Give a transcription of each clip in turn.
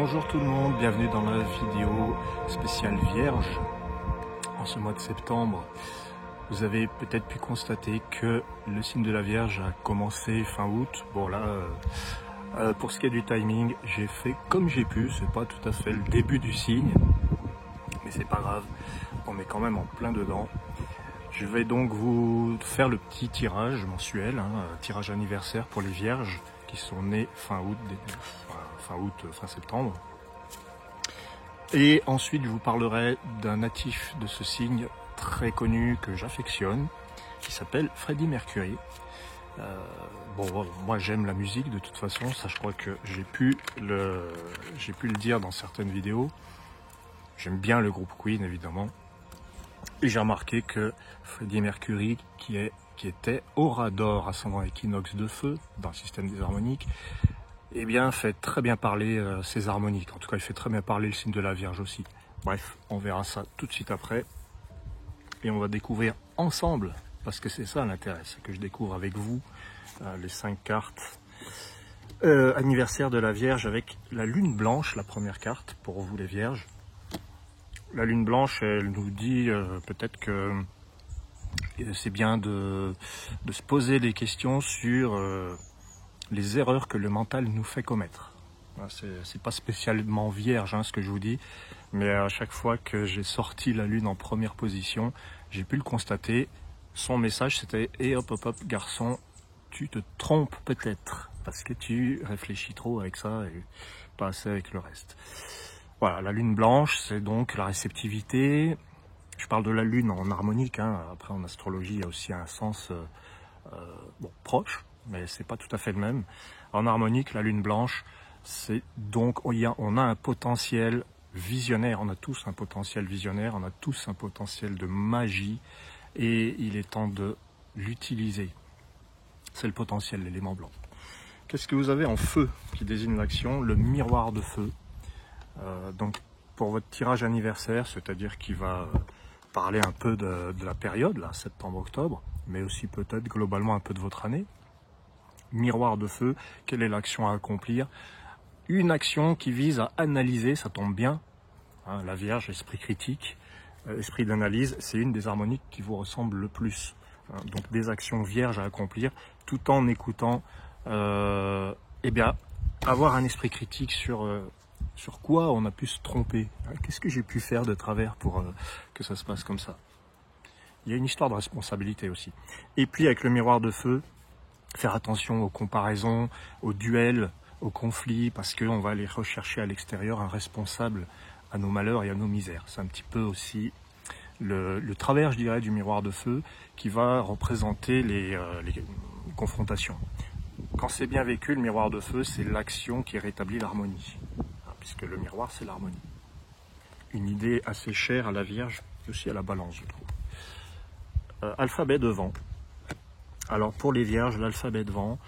Bonjour tout le monde, bienvenue dans la vidéo spéciale Vierge. En ce mois de septembre, vous avez peut-être pu constater que le signe de la Vierge a commencé fin août. Bon là, pour ce qui est du timing, j'ai fait comme j'ai pu, c'est pas tout à fait le début du signe, mais c'est pas grave, on est quand même en plein dedans. Je vais donc vous faire le petit tirage mensuel, tirage anniversaire pour les Vierges qui sont nées fin août, fin septembre. Et ensuite, je vous parlerai d'un natif de ce signe très connu que j'affectionne, qui s'appelle Freddie Mercury. Moi j'aime la musique de toute façon, ça je crois que j'ai pu le dire dans certaines vidéos. J'aime bien le groupe Queen évidemment. Et j'ai remarqué que Freddie Mercury, qui était aura d'or, ascendant équinoxe de feu, dans le système des harmoniques, eh bien, fait très bien parler ses harmoniques. En tout cas, il fait très bien parler le signe de la Vierge aussi. Bref, on verra ça tout de suite après. Et on va découvrir ensemble, parce que c'est ça l'intérêt, c'est que je découvre avec vous les 5 cartes anniversaire de la Vierge avec la lune blanche, la première carte pour vous les Vierges. La lune blanche, elle nous dit peut-être que c'est bien de se poser des questions sur les erreurs que le mental nous fait commettre. C'est pas spécialement vierge ce que je vous dis, mais à chaque fois que j'ai sorti la lune en première position, j'ai pu le constater. Son message c'était « Et hop hop hop garçon, tu te trompes peut-être, parce que tu réfléchis trop avec ça et pas assez avec le reste ». Voilà, la lune blanche, c'est donc la réceptivité. Je parle de la lune en harmonique, après en astrologie, il y a aussi un sens proche, mais c'est pas tout à fait le même. En harmonique, la lune blanche, c'est donc, on a un potentiel visionnaire, on a tous un potentiel visionnaire, on a tous un potentiel de magie, et il est temps de l'utiliser. C'est le potentiel, l'élément blanc. Qu'est-ce que vous avez en feu qui désigne l'action? Le miroir de feu. Donc pour votre tirage anniversaire, c'est-à-dire qui va parler un peu de la période, là, septembre-octobre, mais aussi peut-être globalement un peu de votre année. Miroir de feu, quelle est l'action à accomplir? Une action qui vise à analyser, ça tombe bien, la Vierge, esprit critique, esprit d'analyse, c'est une des harmoniques qui vous ressemble le plus. Donc des actions vierges à accomplir, tout en écoutant, avoir un esprit critique sur quoi on a pu se tromper. Qu'est-ce que j'ai pu faire de travers pour que ça se passe comme ça? Il y a une histoire de responsabilité aussi. Et puis avec le miroir de feu, faire attention aux comparaisons, aux duels, aux conflits, parce qu'on va aller rechercher à l'extérieur un responsable à nos malheurs et à nos misères. C'est un petit peu aussi le travers, je dirais, du miroir de feu qui va représenter les confrontations. Quand c'est bien vécu, le miroir de feu, c'est l'action qui rétablit l'harmonie, puisque le miroir, c'est l'harmonie. Une idée assez chère à la Vierge et aussi à la Balance, je trouve. Alphabet de vent. Alors pour les Vierges, l'alphabet de vent,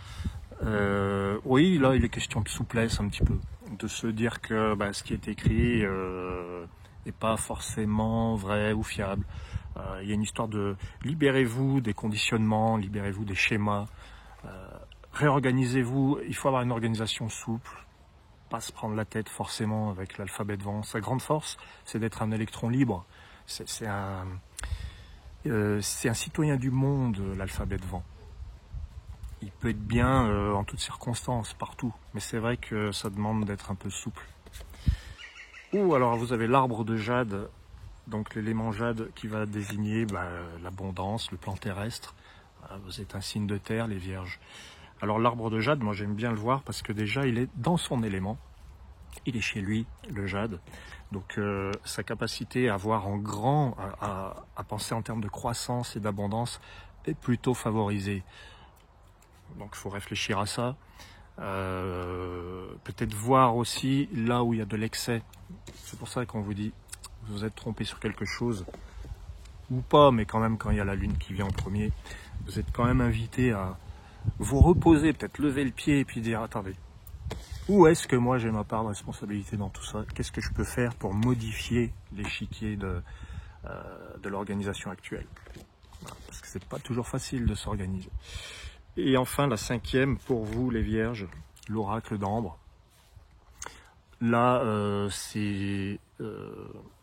oui, là il est question de souplesse un petit peu, de se dire que ce qui est écrit n'est pas forcément vrai ou fiable. Il y a une histoire de libérez-vous des conditionnements, libérez-vous des schémas, réorganisez-vous. Il faut avoir une organisation souple, pas se prendre la tête forcément avec l'alphabet de vent. Sa grande force, c'est d'être un électron libre. C'est un citoyen du monde, l'alphabet de vent. Il peut être bien en toutes circonstances, partout. Mais c'est vrai que ça demande d'être un peu souple. Ou alors vous avez l'arbre de jade, donc l'élément jade qui va désigner l'abondance, le plan terrestre. Vous êtes un signe de terre, les Vierges. Alors l'arbre de jade, moi j'aime bien le voir parce que déjà il est dans son élément. Il est chez lui, le jade. Donc sa capacité à voir en grand, à penser en termes de croissance et d'abondance est plutôt favorisée. Donc il faut réfléchir à ça. Peut-être voir aussi là où il y a de l'excès. C'est pour ça qu'on vous dit, vous êtes trompé sur quelque chose, ou pas, mais quand même quand il y a la lune qui vient en premier, vous êtes quand même invité à vous reposer, peut-être lever le pied et puis dire, attendez, où est-ce que moi j'ai ma part de responsabilité dans tout ça? Qu'est-ce que je peux faire pour modifier l'échiquier de l'organisation actuelle? Parce que c'est pas toujours facile de s'organiser. Et enfin, la 5e, pour vous les Vierges, l'oracle d'Ambre. Là, c'est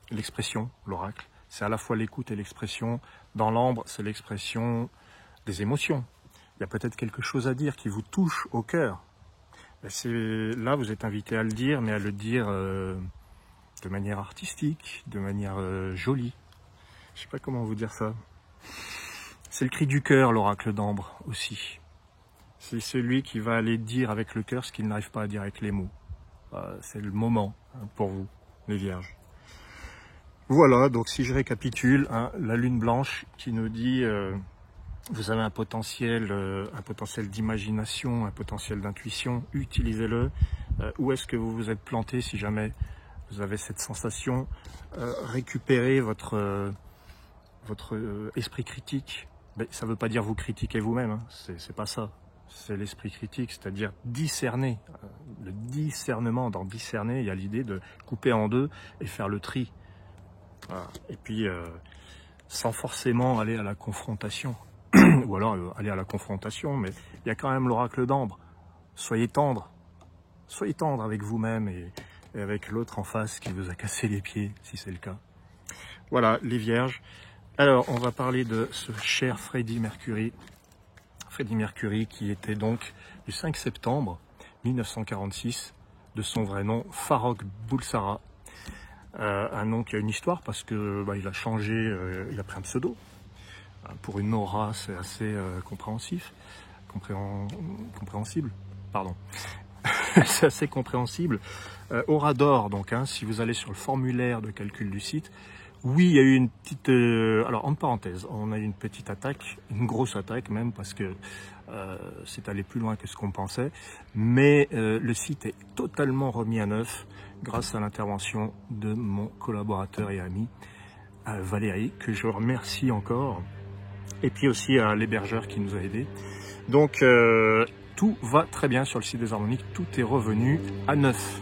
l'expression, l'oracle. C'est à la fois l'écoute et l'expression. Dans l'ambre, c'est l'expression des émotions. Il y a peut-être quelque chose à dire qui vous touche au cœur. Là, vous êtes invité à le dire, mais à le dire de manière artistique, de manière jolie. Je ne sais pas comment vous dire ça. C'est le cri du cœur, l'oracle d'ambre aussi. C'est celui qui va aller dire avec le cœur ce qu'il n'arrive pas à dire avec les mots. C'est le moment pour vous, les vierges. Voilà, donc si je récapitule, la lune blanche qui nous dit vous avez un potentiel d'imagination, un potentiel d'intuition, utilisez-le. Où est-ce que vous vous êtes planté si jamais vous avez cette sensation? Récupérez votre esprit critique. Mais ça ne veut pas dire vous critiquer vous-même, hein. C'est pas ça. C'est l'esprit critique, c'est-à-dire discerner. Le discernement, dans discerner, il y a l'idée de couper en deux et faire le tri. Voilà. Et puis, sans forcément aller à la confrontation. Ou alors aller à la confrontation, mais il y a quand même l'oracle d'ambre. Soyez tendre avec vous-même et avec l'autre en face qui vous a cassé les pieds, si c'est le cas. Voilà, les vierges. Alors, on va parler de ce cher Freddie Mercury. Freddie Mercury qui était donc du 5 septembre 1946, de son vrai nom, Farrokh Bulsara. Un nom qui a une histoire parce que il a changé, il a pris un pseudo. Pour une aura, c'est assez compréhensible. Pardon. C'est assez compréhensible. Aura d'or, donc, si vous allez sur le formulaire de calcul du site, oui, il y a eu une petite... alors, entre parenthèses, on a eu une petite attaque, une grosse attaque même, parce que c'est allé plus loin que ce qu'on pensait. Mais le site est totalement remis à neuf grâce à l'intervention de mon collaborateur et ami, Valérie, que je remercie encore. Et puis aussi à l'hébergeur qui nous a aidés. Donc tout va très bien sur le site des harmoniques, tout est revenu à neuf.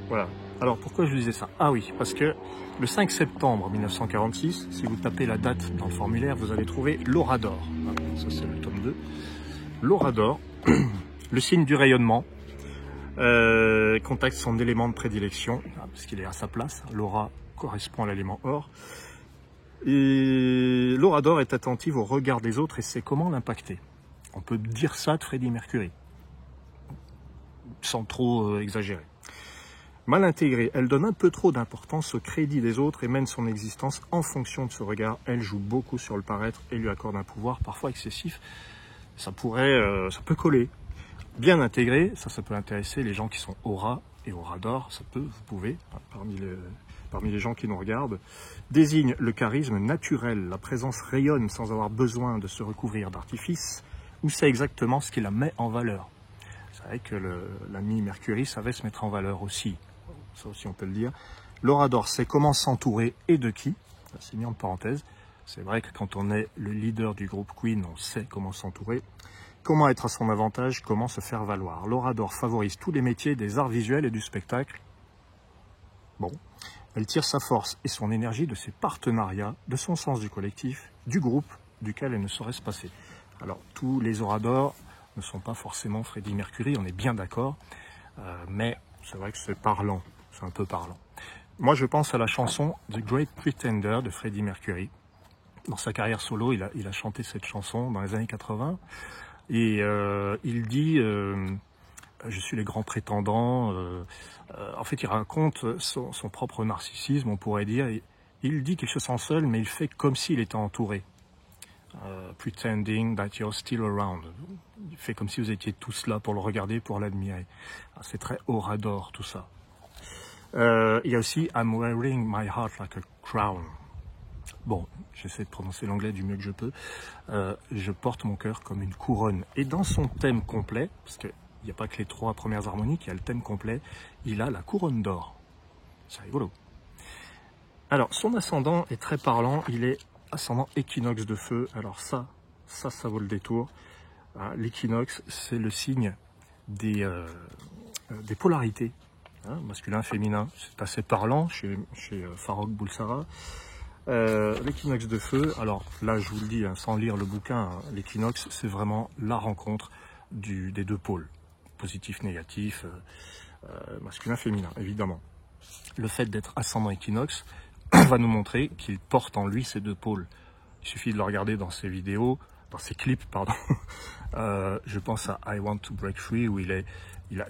Voilà. Alors pourquoi je vous disais ça? Ah oui, parce que le 5 septembre 1946, si vous tapez la date dans le formulaire, vous allez trouver l'aura d'or. Ça c'est le tome 2. L'aura d'or, le signe du rayonnement, contacte son élément de prédilection, parce qu'il est à sa place. L'aura correspond à l'élément or. Et l'aura d'or est attentive au regard des autres et sait comment l'impacter. On peut dire ça de Freddie Mercury, sans trop exagérer. Mal intégrée, elle donne un peu trop d'importance au crédit des autres et mène son existence en fonction de ce regard. Elle joue beaucoup sur le paraître et lui accorde un pouvoir parfois excessif. Ça peut coller. Bien intégrée, ça peut intéresser les gens qui sont aura et aura d'or. Vous pouvez, parmi les gens qui nous regardent, désigne le charisme naturel. La présence rayonne sans avoir besoin de se recouvrir d'artifice, ou c'est exactement ce qui la met en valeur. C'est vrai que l'ami Mercury savait se mettre en valeur aussi. Ça aussi on peut le dire. L'aura d'or, c'est comment s'entourer et de qui. C'est mis en parenthèse. C'est vrai que quand on est le leader du groupe Queen, on sait comment s'entourer, comment être à son avantage, comment se faire valoir. L'aura d'or favorise tous les métiers des arts visuels et du spectacle. Bon. Elle tire sa force et son énergie de ses partenariats, de son sens du collectif, du groupe duquel elle ne saurait se passer. Alors, tous les auras d'or ne sont pas forcément Freddie Mercury, on est bien d'accord, mais c'est vrai que c'est parlant, c'est un peu parlant. Moi, je pense à la chanson The Great Pretender de Freddie Mercury. Dans sa carrière solo, il a chanté cette chanson dans les années 80, et il dit... je suis les grands prétendants. En fait, il raconte son propre narcissisme, on pourrait dire. Il dit qu'il se sent seul, mais il fait comme s'il était entouré. Pretending that you're still around. Il fait comme si vous étiez tous là pour le regarder, pour l'admirer. C'est très aura d'or, tout ça. Il y a aussi I'm wearing my heart like a crown. Bon, j'essaie de prononcer l'anglais du mieux que je peux. Je porte mon cœur comme une couronne. Et dans son thème complet, parce que il n'y a pas que les 3 premières harmoniques, il y a le thème complet, il a la couronne d'or. C'est rigolo. Alors, son ascendant est très parlant, il est ascendant équinoxe de feu. Alors ça vaut le détour. L'équinoxe, c'est le signe des polarités, masculin, féminin. C'est assez parlant chez Farrokh Bulsara. L'équinoxe de feu, alors là, je vous le dis, sans lire le bouquin, l'équinoxe, c'est vraiment la rencontre des deux pôles. Positif, négatif, masculin, féminin, évidemment. Le fait d'être ascendant équinoxe va nous montrer qu'il porte en lui ces deux pôles. Il suffit de le regarder dans ses vidéos, dans ses clips, pardon. Je pense à I Want to Break Free, où il a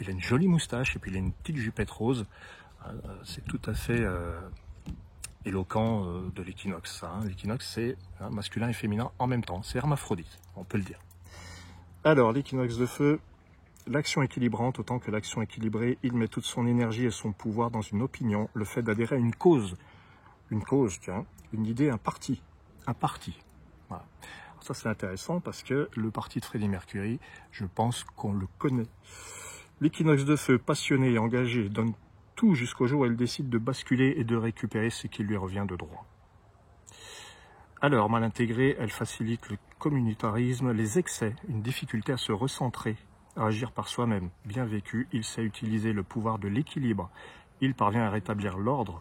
une jolie moustache et puis il a une petite jupette rose. C'est tout à fait éloquent de l'équinoxe. Hein. L'équinoxe, c'est masculin et féminin en même temps. C'est hermaphrodite, on peut le dire. Alors, l'équinoxe de feu, l'action équilibrante, autant que l'action équilibrée, il met toute son énergie et son pouvoir dans une opinion, le fait d'adhérer à une cause, tiens, une idée, un parti. Voilà. Alors ça, c'est intéressant parce que le parti de Freddie Mercury, je pense qu'on le connaît. L'équinoxe de feu, passionné et engagé, donne tout jusqu'au jour où elle décide de basculer et de récupérer ce qui lui revient de droit. Alors, mal intégrée, elle facilite le communautarisme, les excès, une difficulté à se recentrer, à agir par soi-même. Bien vécu, il sait utiliser le pouvoir de l'équilibre. Il parvient à rétablir l'ordre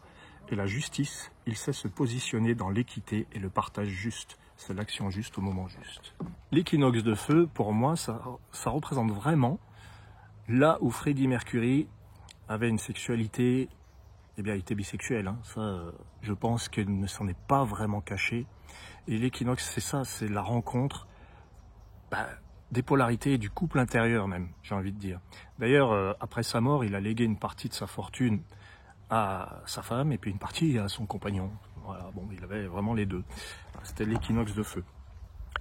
et la justice. Il sait se positionner dans l'équité et le partage juste. C'est l'action juste au moment juste. L'équinoxe de feu, pour moi, ça représente vraiment là où Freddie Mercury avait une sexualité, eh bien, il était bisexuel. Hein. Ça, je pense qu'il ne s'en est pas vraiment caché. Et l'équinoxe, c'est ça, c'est la rencontre des polarités et du couple intérieur même, j'ai envie de dire. D'ailleurs, après sa mort, il a légué une partie de sa fortune à sa femme et puis une partie à son compagnon. Voilà, bon, il avait vraiment les deux. C'était l'équinoxe de feu.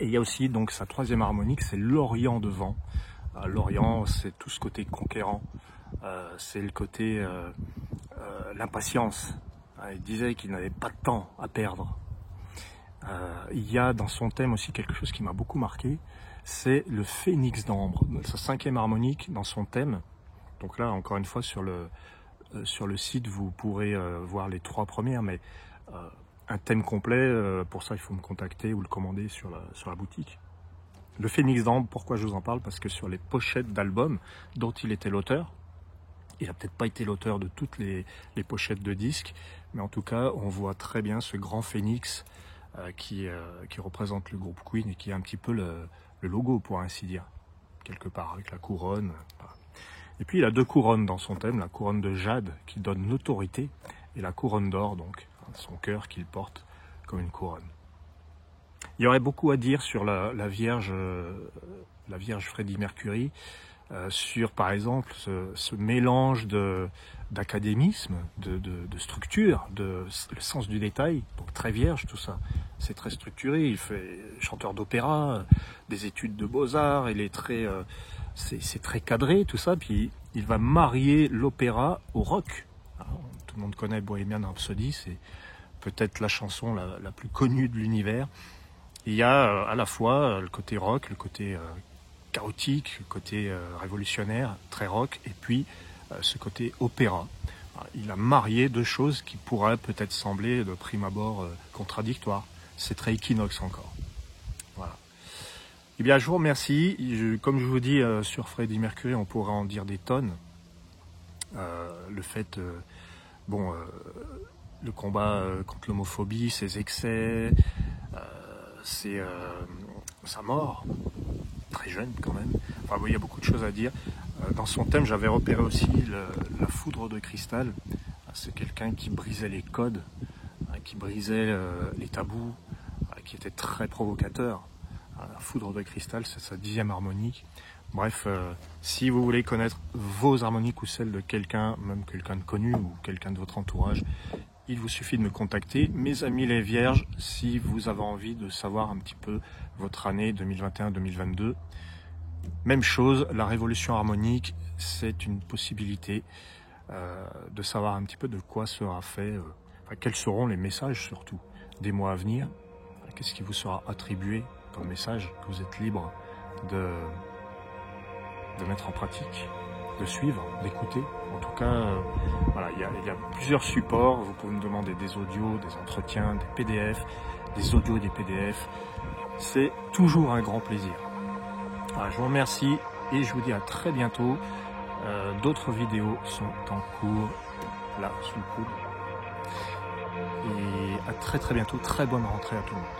Et il y a aussi donc sa troisième harmonique, c'est l'Orient de vent. L'Orient, c'est tout ce côté conquérant, c'est le côté l'impatience. Il disait qu'il n'avait pas de temps à perdre. Il y a dans son thème aussi quelque chose qui m'a beaucoup marqué, c'est le phénix d'ambre, sa cinquième harmonique dans son thème. Donc là, encore une fois, sur le site, vous pourrez voir les 3 premières, mais un thème complet, pour ça, il faut me contacter ou le commander sur la boutique. Le phénix d'ambre, pourquoi je vous en parle? Parce que sur les pochettes d'albums dont il était l'auteur, il n'a peut-être pas été l'auteur de toutes les pochettes de disques, mais en tout cas, on voit très bien ce grand phénix qui représente le groupe Queen et qui est un petit peu le logo, pour ainsi dire, quelque part, avec la couronne. Voilà. Et puis, il a 2 couronnes dans son thème, la couronne de jade qui donne l'autorité et la couronne d'or, donc son cœur qu'il porte comme une couronne. Il y aurait beaucoup à dire sur la Vierge Freddie Mercury, sur par exemple ce mélange d'académisme, de structure, le sens du détail, donc très vierge tout ça. C'est très structuré, il fait chanteur d'opéra, des études de beaux-arts, c'est très cadré tout ça, puis il va marier l'opéra au rock. Alors, tout le monde connaît Bohemian Rhapsody, c'est peut-être la chanson la plus connue de l'univers. Il y a à la fois le côté rock, le côté chaotique, le côté révolutionnaire, très rock, et puis ce côté opéra. Il a marié 2 choses qui pourraient peut-être sembler de prime abord contradictoires. C'est très équinoxe encore. Voilà. Eh bien, je vous remercie. Comme je vous dis, sur Freddie Mercury, on pourrait en dire des tonnes. Le fait, le combat contre l'homophobie, ses excès, sa mort, très jeune quand même. Enfin, il y a beaucoup de choses à dire. Dans son thème, j'avais repéré aussi la foudre de cristal. C'est quelqu'un qui brisait les codes, qui brisait les tabous, qui était très provocateur. La foudre de cristal, c'est sa 10e harmonique. Bref, si vous voulez connaître vos harmoniques ou celles de quelqu'un, même quelqu'un de connu ou quelqu'un de votre entourage, il vous suffit de me contacter. Mes amis les vierges, si vous avez envie de savoir un petit peu votre année 2021-2022, même chose, la révolution harmonique, c'est une possibilité de savoir un petit peu de quoi sera fait, quels seront les messages surtout des mois à venir, qu'est-ce qui vous sera attribué comme message que vous êtes libre de mettre en pratique, de suivre, d'écouter. En tout cas, voilà, il y a plusieurs supports. Vous pouvez me demander des audios, des entretiens, des PDF, des audios et des PDF. C'est toujours un grand plaisir. Voilà, je vous remercie et je vous dis à très bientôt. D'autres vidéos sont en cours, là, sous le coude. Et à très bientôt. Très bonne rentrée à tout le monde.